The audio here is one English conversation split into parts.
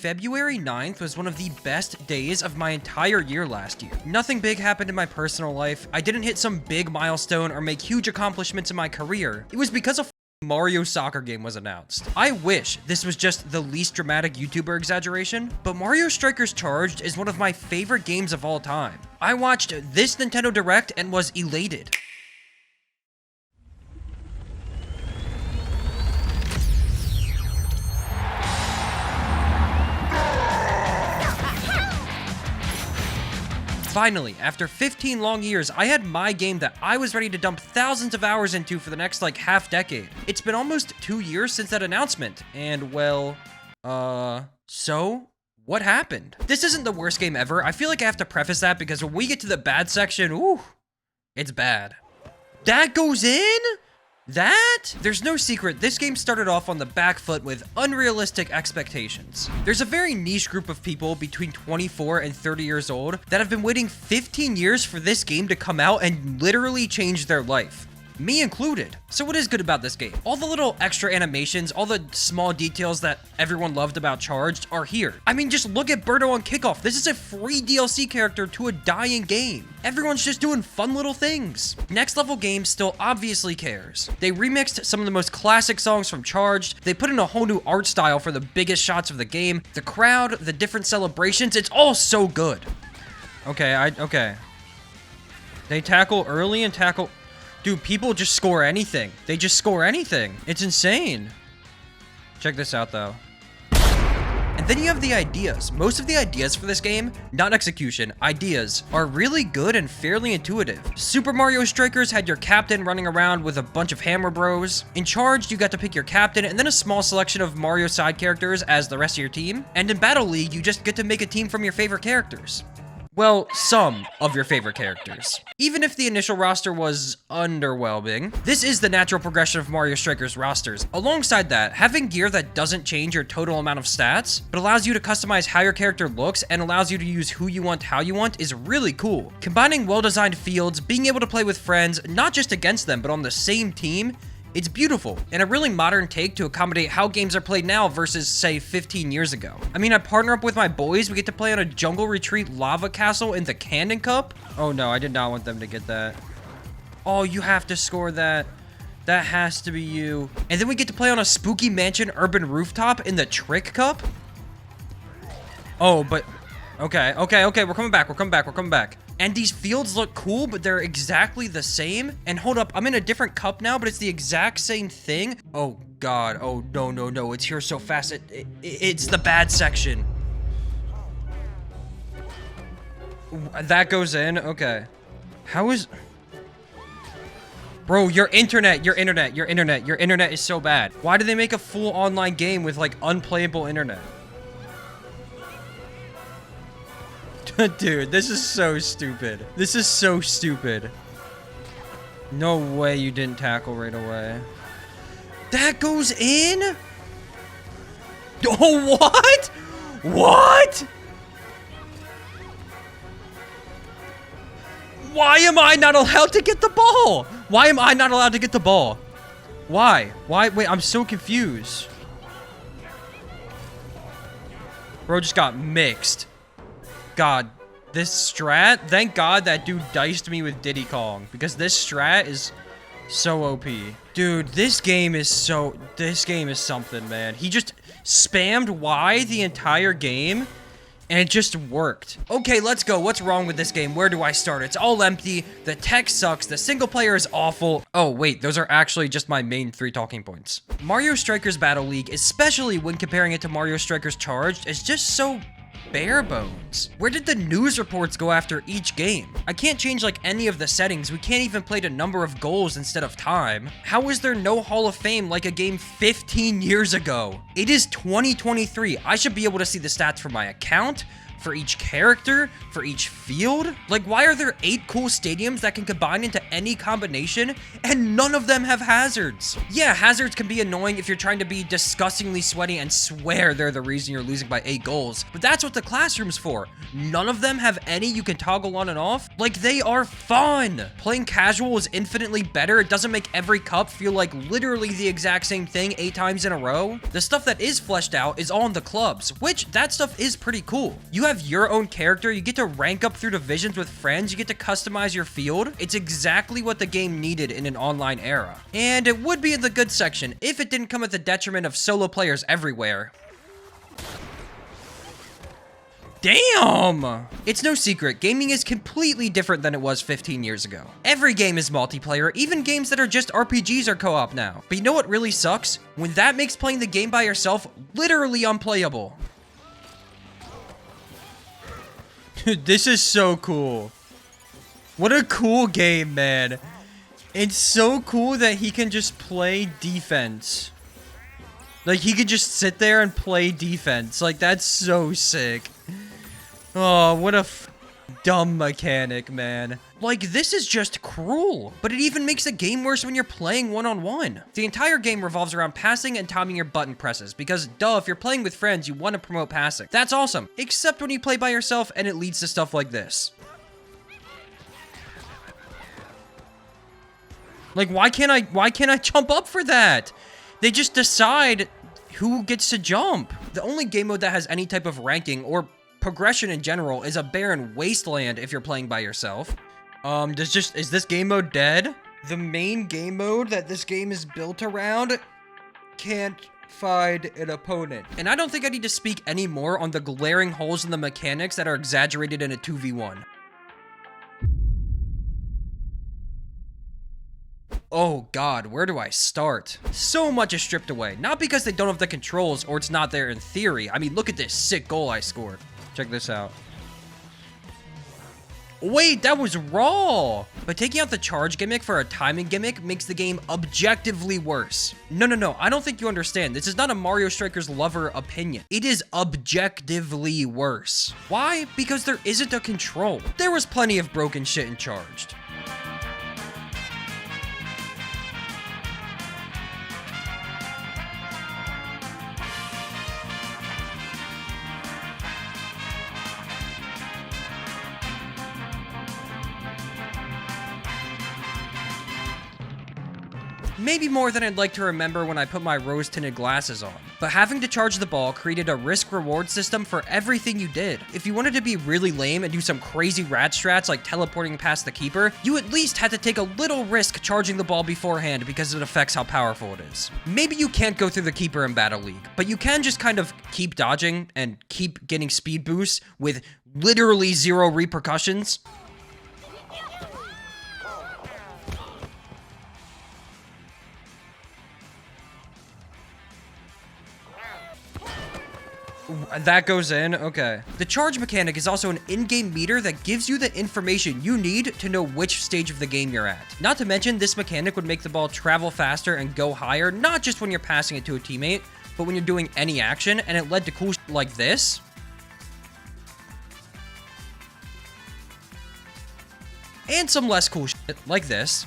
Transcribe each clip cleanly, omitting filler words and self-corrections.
February 9th was one of the best days of my entire year last year. Nothing big happened in my personal life. I didn't hit some big milestone or make huge accomplishments in my career. It was because a Mario soccer game was announced. I wish this was just the least dramatic YouTuber exaggeration, but Mario Strikers Charged is one of my favorite games of all time. I watched this Nintendo Direct and was elated. Finally, after 15 long years, I had my game that I was ready to dump thousands of hours into for the next, half decade. It's been almost 2 years since that announcement, and well, so what happened? This isn't the worst game ever. I feel like I have to preface that because when we get to the bad section, ooh, it's bad. That goes in? There's no secret, this game started off on the back foot with unrealistic expectations. There's a very niche group of people between 24 and 30 years old that have been waiting 15 years for this game to come out and literally change their life. Me included. So what is good about this game? All the little extra animations, all the small details that everyone loved about Charged are here. I mean, just look at Birdo on kickoff. This is a free DLC character to a dying game. Everyone's just doing fun little things. Next Level Games still obviously cares. They remixed some of the most classic songs from Charged. They put in a whole new art style for the biggest shots of the game. The crowd, the different celebrations, it's all so good. Okay. They tackle early and tackle... Dude, people just score anything. They just score anything. It's insane. Check this out, though. And then you have the ideas. Most of the ideas for this game, not execution, ideas, are really good and fairly intuitive. Super Mario Strikers had your captain running around with a bunch of hammer bros. In Charged, you got to pick your captain and then a small selection of Mario side characters as the rest of your team. And in Battle League, you just get to make a team from your favorite characters. Well, some of your favorite characters. Even if the initial roster was underwhelming, this is the natural progression of Mario Strikers rosters. Alongside that, having gear that doesn't change your total amount of stats, but allows you to customize how your character looks and allows you to use who you want, how you want, is really cool. Combining well-designed fields, being able to play with friends, not just against them, but on the same team, it's beautiful, and a really modern take to accommodate how games are played now versus, say, 15 years ago. I mean, I partner up with my boys, we get to play on a Jungle Retreat lava castle in the Cannon Cup. Oh no, I did not want them to get that. Oh, you have to score that. That has to be you. And then we get to play on a Spooky Mansion Urban Rooftop in the Trick Cup. Oh, but... Okay, we're coming back. And these fields look cool, but they're exactly the same. And hold up, I'm in a different cup now, but it's the exact same thing. Oh, God. Oh, no. It's here so fast. It's the bad section. That goes in? Okay. How is... Bro, your internet is so bad. Why did they make a full online game with, unplayable internet? Dude, this is so stupid. No way you didn't tackle right away. That goes in? Oh, what? What? Why am I not allowed to get the ball? Why? Wait, I'm so confused. Bro just got mixed. God, this strat, thank God that dude diced me with Diddy Kong, because this strat is so OP. Dude, this game is something, man. He just spammed Y the entire game, and it just worked. Okay, let's go. What's wrong with this game? Where do I start? It's all empty. The tech sucks. The single player is awful. Oh, wait, those are actually just my main 3 talking points. Mario Strikers Battle League, especially when comparing it to Mario Strikers Charged, is just so bare bones. Where did the news reports go after each game? I can't change any of the settings. We can't even play the number of goals instead of time. How is there no Hall of Fame like a game 15 years ago? It is 2023. I should be able to see the stats for my account, for each character, for each field? Like, why are there 8 cool stadiums that can combine into any combination and none of them have hazards? Yeah, hazards can be annoying if you're trying to be disgustingly sweaty and swear they're the reason you're losing by 8 goals, but that's what the classroom's for. None of them have any you can toggle on and off. Like, they are fun. Playing casual is infinitely better. It doesn't make every cup feel like literally the exact same thing 8 times in a row. The stuff that is fleshed out is all in the clubs, which that stuff is pretty cool. You have your own character, you get to rank up through divisions with friends, you get to customize your field. It's exactly what the game needed in an online era. And it would be in the good section if it didn't come at the detriment of solo players everywhere. Damn! It's no secret, gaming is completely different than it was 15 years ago. Every game is multiplayer, even games that are just RPGs are co-op now. But you know what really sucks? When that makes playing the game by yourself literally unplayable. Dude, this is so cool. What a cool game, man. It's so cool that he can just play defense. Like, he could just sit there and play defense. Like, that's so sick. Oh, what a dumb mechanic, man. Like, this is just cruel. But it even makes the game worse when you're playing one-on-one. The entire game revolves around passing and timing your button presses. Because, duh, if you're playing with friends, you want to promote passing. That's awesome. Except when you play by yourself and it leads to stuff like this. Like, why can't I jump up for that? They just decide who gets to jump. The only game mode that has any type of ranking or progression in general is a barren wasteland if you're playing by yourself. Is this game mode dead? The main game mode that this game is built around can't find an opponent. And I don't think I need to speak any more on the glaring holes in the mechanics that are exaggerated in a 2v1. Oh god, where do I start? So much is stripped away. Not because they don't have the controls or it's not there in theory. I mean, look at this sick goal I scored. Check this out. Wait, that was raw! But taking out the charge gimmick for a timing gimmick makes the game objectively worse. No, I don't think you understand. This is not a Mario Strikers lover opinion. It is objectively worse. Why? Because there isn't a control. There was plenty of broken shit in Charged. Maybe more than I'd like to remember when I put my rose-tinted glasses on. But having to charge the ball created a risk-reward system for everything you did. If you wanted to be really lame and do some crazy rat strats like teleporting past the keeper, you at least had to take a little risk charging the ball beforehand because it affects how powerful it is. Maybe you can't go through the keeper in Battle League, but you can just kind of keep dodging and keep getting speed boosts with literally 0 repercussions. That goes in? Okay. The charge mechanic is also an in-game meter that gives you the information you need to know which stage of the game you're at. Not to mention, this mechanic would make the ball travel faster and go higher, not just when you're passing it to a teammate, but when you're doing any action, and it led to cool shit like this. And some less cool shit like this.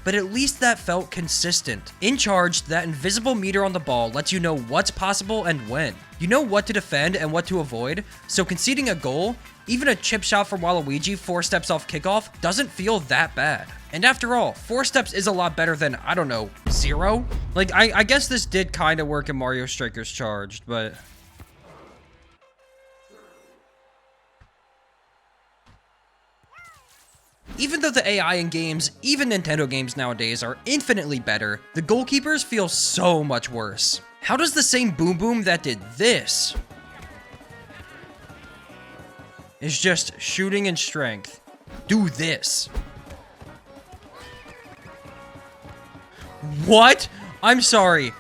But at least that felt consistent. In Charged, that invisible meter on the ball lets you know what's possible and when. You know what to defend and what to avoid, so conceding a goal, even a chip shot from Waluigi 4 steps off kickoff, doesn't feel that bad. And after all, 4 steps is a lot better than, I don't know, 0? Like, I guess this did kind of work in Mario Strikers Charged, but... Even though the AI in games, even Nintendo games nowadays, are infinitely better, the goalkeepers feel so much worse. How does the same Boom Boom that did this is just shooting and strength do this? What? I'm sorry,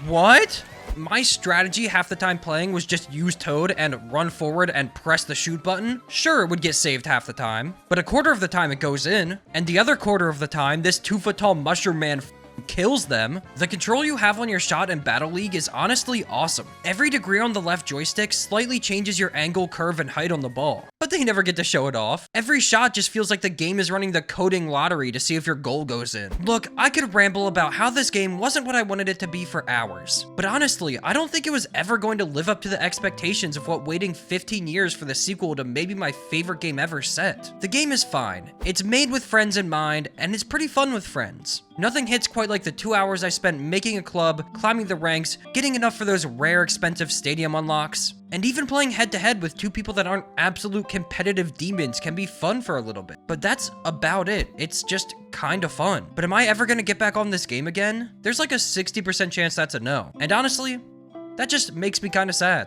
what? My strategy half the time playing was just use Toad and run forward and press the shoot button. Sure, it would get saved half the time, but a quarter of the time it goes in, and the other quarter of the time, this 2-foot-tall mushroom man kills them. The control you have on your shot in Battle League is honestly awesome. Every degree on the left joystick slightly changes your angle, curve, and height on the ball, but they never get to show it off. Every shot just feels like the game is running the coding lottery to see if your goal goes in. Look, I could ramble about how this game wasn't what I wanted it to be for hours, but honestly, I don't think it was ever going to live up to the expectations of what waiting 15 years for the sequel to maybe my favorite game ever set. The game is fine. It's made with friends in mind, and it's pretty fun with friends. Nothing hits quite like the 2 hours I spent making a club, climbing the ranks, getting enough for those rare expensive stadium unlocks, and even playing head-to-head with two people that aren't absolute competitive demons can be fun for a little bit. But that's about it. It's just kinda fun. But am I ever gonna get back on this game again? There's like a 60% chance that's a no. And honestly, that just makes me kinda sad.